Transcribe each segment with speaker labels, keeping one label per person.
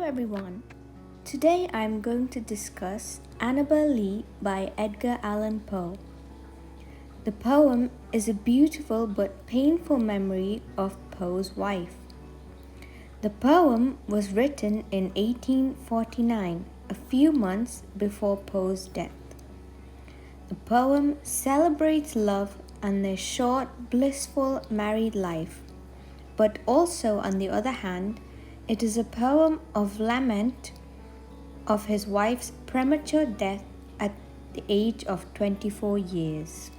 Speaker 1: everyone. Today I'm going to discuss Annabel Lee by Edgar Allan Poe. The poem is a beautiful but painful memory of Poe's wife. The poem was written in 1849, a few months before Poe's death. The poem celebrates love and their short, blissful married life, but also, on the other hand, it is a poem of lament of his wife's premature death at the age of 24 years.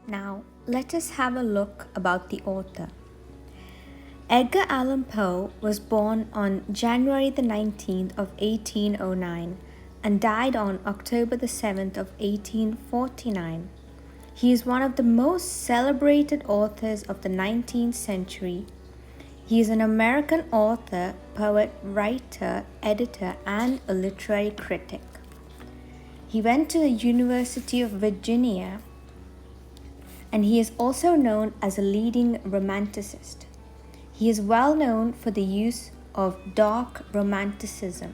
Speaker 1: Now, let us have a look about the author. Edgar Allan Poe was born on January the 19th of 1809 and died on October the 7th of 1849. He is one of the most celebrated authors of the 19th century. He is an American author, poet, writer, editor, and a literary critic. He went to the University of Virginia, and he is also known as a leading romanticist. He is well known for the use of dark romanticism.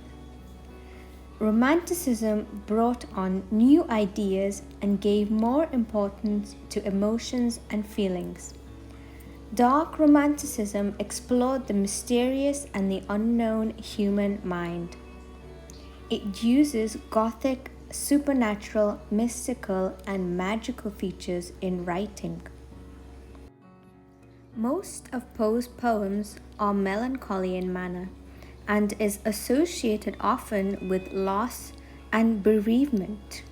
Speaker 1: Romanticism brought on new ideas and gave more importance to emotions and feelings. Dark romanticism explored the mysterious and the unknown human mind. It uses Gothic, supernatural, mystical, and magical features in writing. Most of Poe's poems are melancholy in manner and is associated often with loss and bereavement.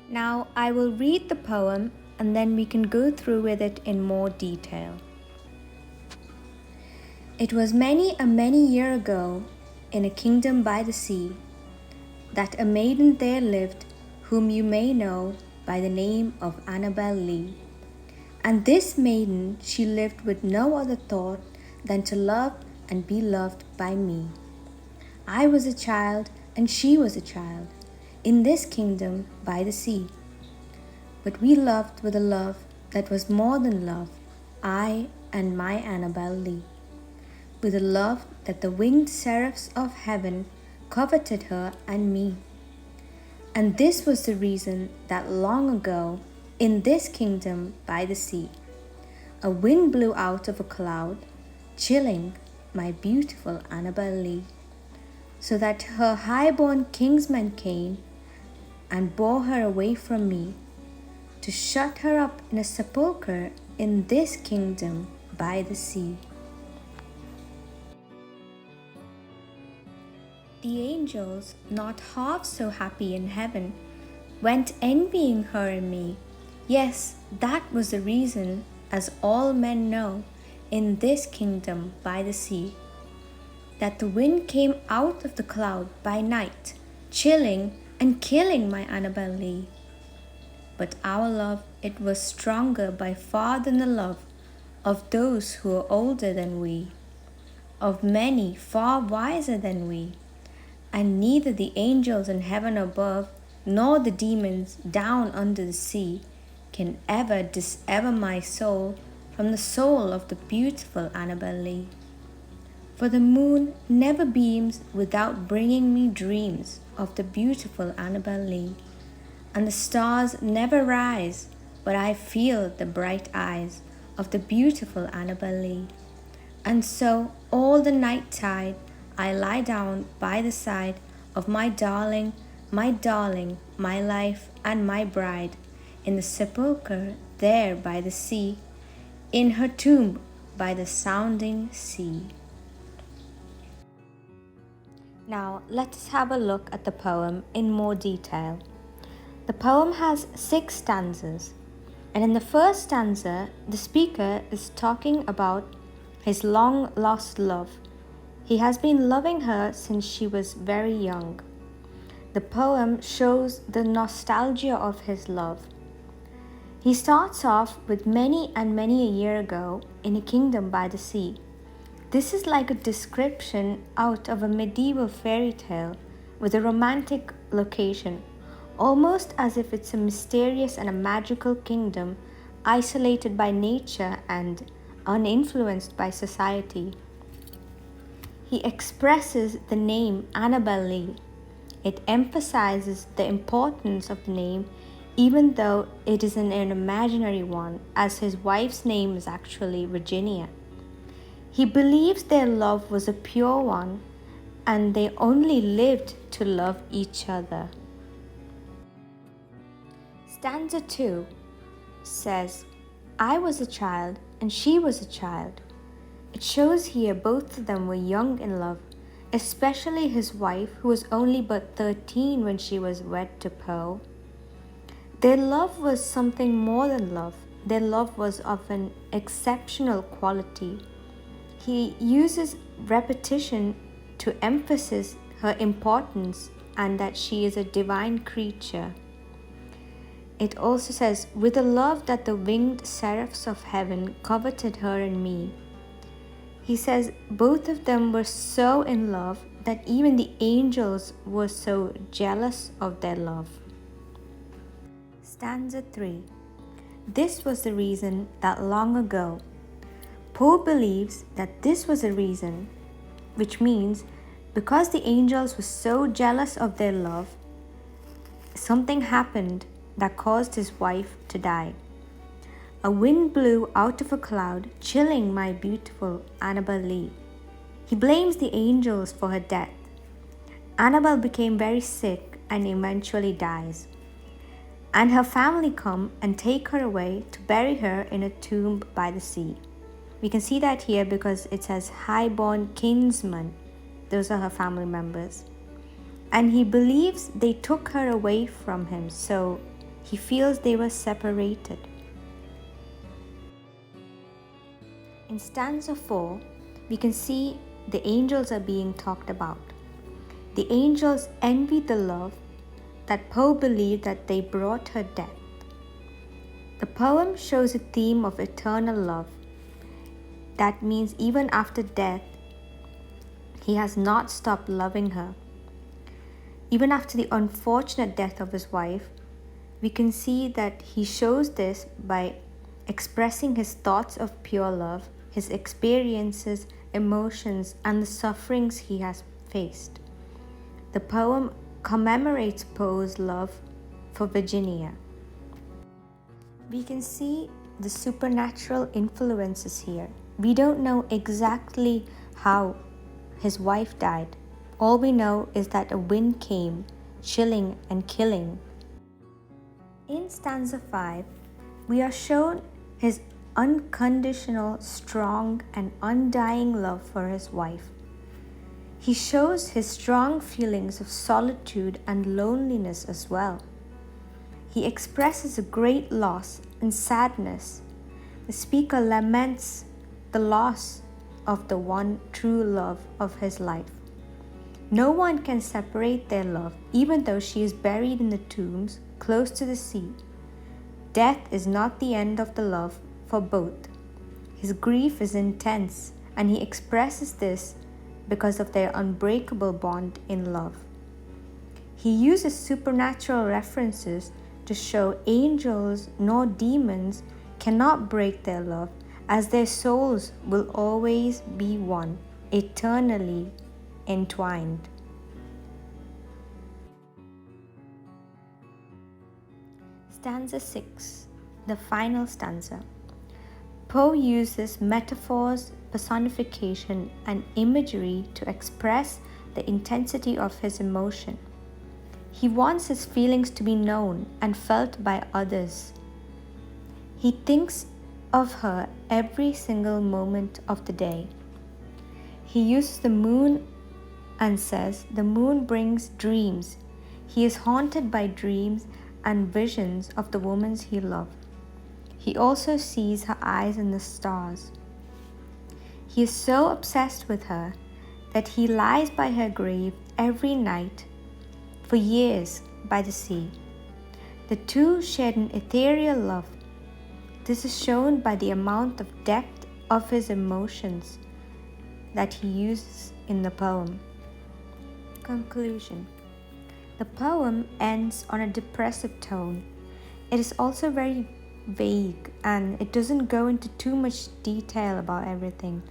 Speaker 1: Now I will read the poem and then we can go through with it in more detail. It was many year ago, in a kingdom by the sea, that a maiden there lived, whom you may know by the name of Annabel Lee. And this maiden, she lived with no other thought than to love and be loved by me. I was a child and she was a child, in this kingdom by the sea. But we loved with a love that was more than love, I and my Annabel Lee, with a love that the winged seraphs of heaven coveted her and me. And this was the reason that long ago, in this kingdom by the sea, a wind blew out of a cloud, chilling my beautiful Annabel Lee, so that her high-born kingsmen came and bore her away from me, to shut her up in a sepulchre in this kingdom by the sea. The angels, not half so happy in heaven, went envying her and me. Yes, that was the reason, as all men know, in this kingdom by the sea, that the wind came out of the cloud by night, chilling and killing my Annabel Lee. But our love, it was stronger by far than the love of those who are older than we, of many far wiser than we, and neither the angels in heaven above nor the demons down under the sea can ever dissever my soul from the soul of the beautiful Annabel Lee. For the moon never beams without bringing me dreams of the beautiful Annabel Lee, and the stars never rise but I feel the bright eyes of the beautiful Annabel Lee. And so all the night tide I lie down by the side of my darling, my life and my bride, in the sepulchre there by the sea, in her tomb by the sounding sea. Now let us have a look at the poem in more detail. The poem has 6 stanzas, and in the first stanza, the speaker is talking about his long-lost love. He has been loving her since she was very young. The poem shows the nostalgia of his love. He starts off with many a year ago in a kingdom by the sea. This is like a description out of a medieval fairy tale with a romantic location, almost as if it's a mysterious and a magical kingdom isolated by nature and uninfluenced by society. He expresses the name Annabel Lee. It emphasizes the importance of the name even though it is an imaginary one, as his wife's name is actually Virginia. He believes their love was a pure one and they only lived to love each other. Stanza 2 says, I was a child and she was a child. It shows here both of them were young in love, especially his wife, who was only but 13 when she was wed to Poe. Their love was something more than love. Their love was of an exceptional quality. He uses repetition to emphasize her importance and that she is a divine creature. It also says, with a love that the winged seraphs of heaven coveted her and me. He says both of them were so in love that even the angels were so jealous of their love. Stanza 3. This was the reason that long ago. Poe believes that this was a reason, which means because the angels were so jealous of their love, something happened that caused his wife to die. A wind blew out of a cloud, chilling my beautiful Annabel Lee. He blames the angels for her death. Annabelle became very sick and eventually dies. And her family come and take her away to bury her in a tomb by the sea. We can see that here because it says highborn kinsman. Those are her family members. And he believes they took her away from him, so he feels they were separated. In stanza 4, we can see the angels are being talked about. The angels envy the love that Poe believed that they brought her death. The poem shows a theme of eternal love. That means even after death, he has not stopped loving her. Even after the unfortunate death of his wife, we can see that he shows this by expressing his thoughts of pure love, his experiences, emotions, and the sufferings he has faced. The poem commemorates Poe's love for Virginia. We can see the supernatural influences here. We don't know exactly how his wife died. All we know is that a wind came, chilling and killing. In stanza 5, we are shown his unconditional, strong, and undying love for his wife. He shows his strong feelings of solitude and loneliness as well. He expresses a great loss and sadness. The speaker laments the loss of the one true love of his life. No one can separate their love, even though she is buried in the tombs close to the sea. Death is not the end of the love for both. His grief is intense, and he expresses this because of their unbreakable bond in love. He uses supernatural references to show angels nor demons cannot break their love, as their souls will always be one, eternally entwined. Stanza 6, the final stanza. Poe uses metaphors, personification, and imagery to express the intensity of his emotion. He wants his feelings to be known and felt by others. He thinks of her every single moment of the day. He uses the moon and says the moon brings dreams. He is haunted by dreams and visions of the woman he loved. He also sees her eyes in the stars. He is so obsessed with her that he lies by her grave every night for years by the sea. The two shared an ethereal love. This is shown by the amount of depth of his emotions that he uses in the poem. Conclusion. The poem ends on a depressive tone. It is also very vague and it doesn't go into too much detail about everything.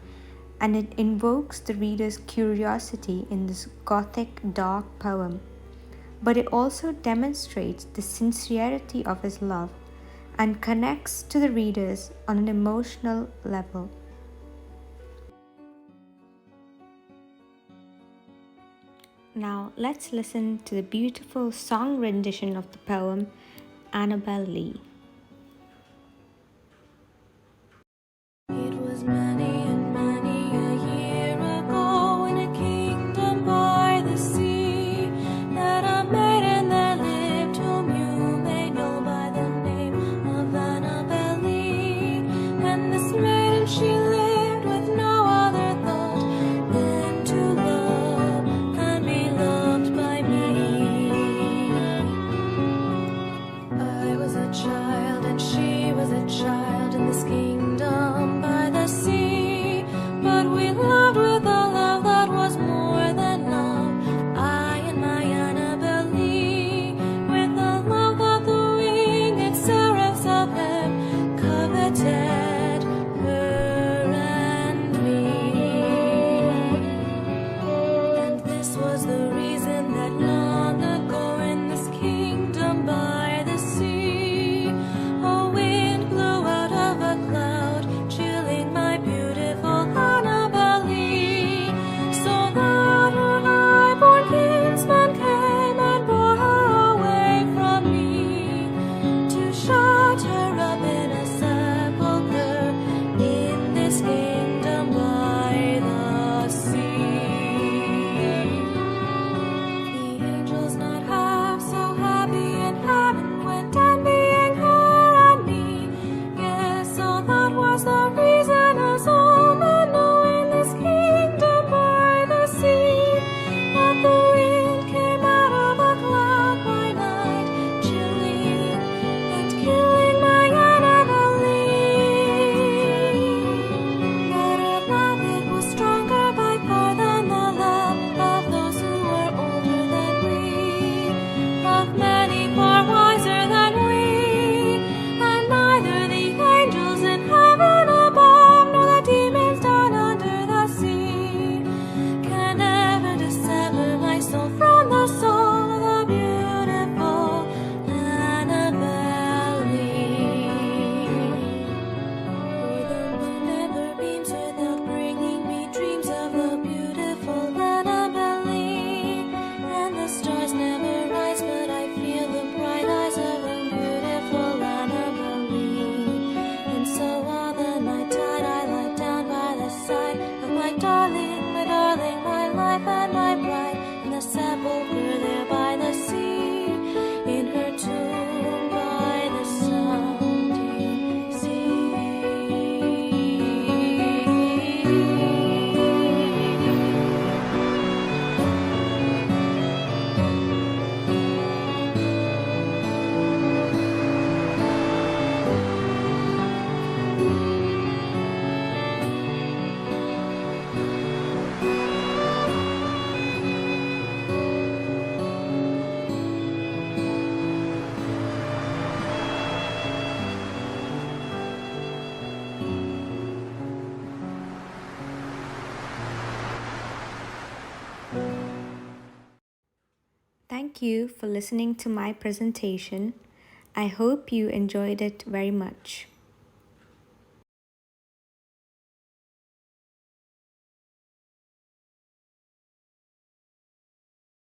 Speaker 1: And it invokes the reader's curiosity in this gothic, dark poem. But it also demonstrates the sincerity of his love and connects to the readers on an emotional level. Now let's listen to the beautiful song rendition of the poem Annabel Lee.
Speaker 2: It was many and many a year ago in a kingdom by the sea that a maiden there lived whom you may know by the name of Annabel Lee. And this maiden she lived with no other thought than to love and be loved by me. I was a child and she was a child in this kingdom by the sea, but we loved with a love that was more than love, I and my Annabel Lee, with a love that the winged seraphs of heaven coveted her and me. And this was the reason that long ago in this kingdom by the sea, a wind blew out of a cloud, chilling my beautiful Annabel Lee, so that her high-born kinsman came and bore her away from me, to shut her up in a sepulchre in this kingdom by the sea. The angels not half so happy in heaven went envying her and me. Yes, so that was the reason, as all men know in this kingdom by the sea, that the wind came out of a cloud by night, chilling and killing my Annabel Lee. But her love, it was stronger by far than the love of those who were older than we, of many far wiser than we, and neither the angels in heaven above nor the demons down under the sea can ever dissever my soul from the soul of the beautiful Annabel Lee. For the moon never beams without bringing me dreams of the beautiful Annabel Lee, and the stars never rise but I feel the bright eyes of the beautiful Annabel Lee. And so all the night tide I lie down by the side of my darling, my life and my bride, in the sepulchre there by the sea, in her tomb by the sounding sea.
Speaker 1: Thank you for listening to my presentation. I hope you enjoyed it very much.